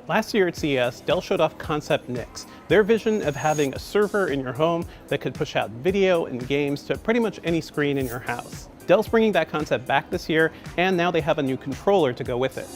Last year at CES, Dell showed off Concept Nyx, their vision of having a server in your home that could push out video and games to pretty much any screen in your house. Dell's bringing that concept back this year, and now they have a new controller to go with it.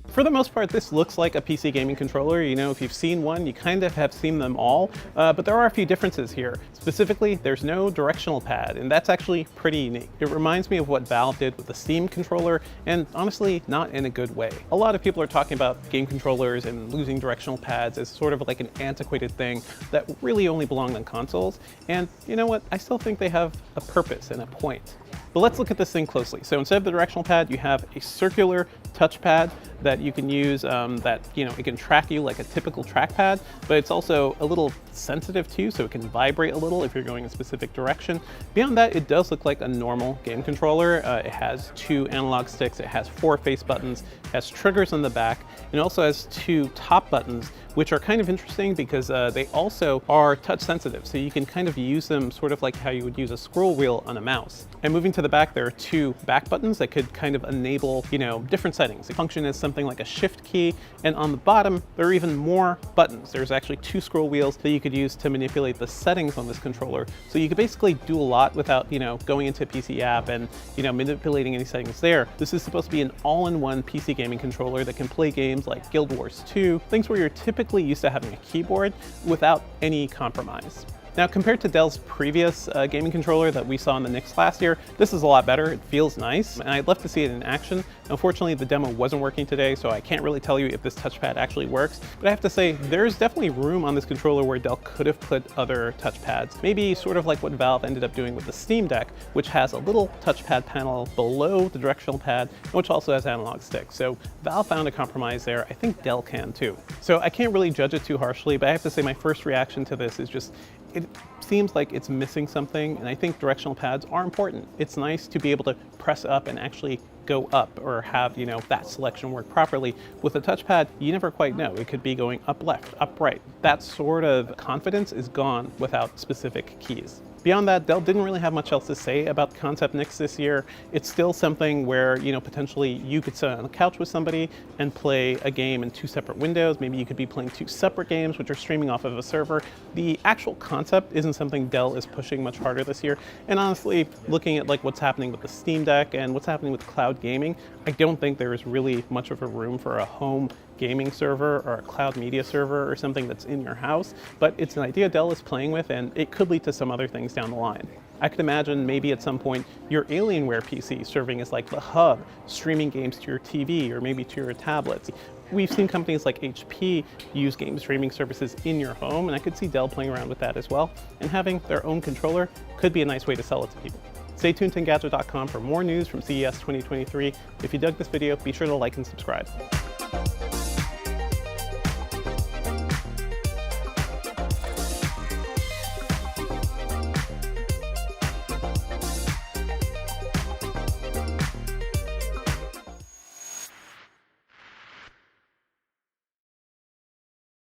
For the most part, this looks like a PC gaming controller. You know, if you've seen one, you kind of have seen them all, but there are a few differences here. Specifically, there's no directional pad, and that's actually pretty unique. It reminds me of what Valve did with the Steam controller, and honestly, not in a good way. A lot of people are talking about game controllers and losing directional pads as sort of like an antiquated thing that really only belonged on consoles, and you know what? I still think they have a purpose and a point. But let's look at this thing closely. So instead of the directional pad, you have a circular touchpad that you can use that, it can track you like a typical trackpad, but it's also a little sensitive too, so it can vibrate a little if you're going a specific direction. Beyond that, it does look like a normal game controller. It has 2 analog sticks, it has 4 face buttons, it has triggers on the back, and it also has 2 top buttons, which are kind of interesting because they also are touch sensitive, so you can kind of use them sort of like how you would use a scroll wheel on a mouse. And moving to the back, there are 2 back buttons that could kind of enable, different settings. They function as something like a shift key, and on the bottom, there are even more buttons. There's actually 2 scroll wheels that you could use to manipulate the settings on this controller. So you could basically do a lot without, going into a PC app and, manipulating any settings there. This is supposed to be an all-in-one PC gaming controller that can play games like Guild Wars 2, things where you're typically used to having a keyboard without any compromise. Now, compared to Dell's previous gaming controller that we saw in the Nyx last year, this is a lot better. It feels nice, and I'd love to see it in action. Unfortunately, the demo wasn't working today, so I can't really tell you if this touchpad actually works. But I have to say, there's definitely room on this controller where Dell could have put other touchpads. Maybe sort of like what Valve ended up doing with the Steam Deck, which has a little touchpad panel below the directional pad, which also has analog sticks. So Valve found a compromise there. I think Dell can too. So I can't really judge it too harshly, but I have to say my first reaction to this is just, it seems like it's missing something, and I think directional pads are important. It's nice to be able to press up and actually go up or have, that selection work properly. With a touchpad, you never quite know. It could be going up left, up right. That sort of confidence is gone without specific keys. Beyond that, Dell didn't really have much else to say about Concept Nyx this year. It's still something where, potentially you could sit on the couch with somebody and play a game in 2 separate windows. Maybe you could be playing 2 separate games which are streaming off of a server. The actual concept isn't something Dell is pushing much harder this year. And honestly, looking at like what's happening with the Steam Deck and what's happening with cloud gaming, I don't think there is really much of a room for a home gaming server or a cloud media server or something that's in your house, but it's an idea Dell is playing with, and it could lead to some other things down the line. I could imagine maybe at some point your Alienware PC serving as like the hub, streaming games to your TV or maybe to your tablets. We've seen companies like HP use game streaming services in your home, and I could see Dell playing around with that as well, and having their own controller could be a nice way to sell it to people. Stay tuned to Engadget.com for more news from CES 2023. If you dug this video, be sure to like and subscribe.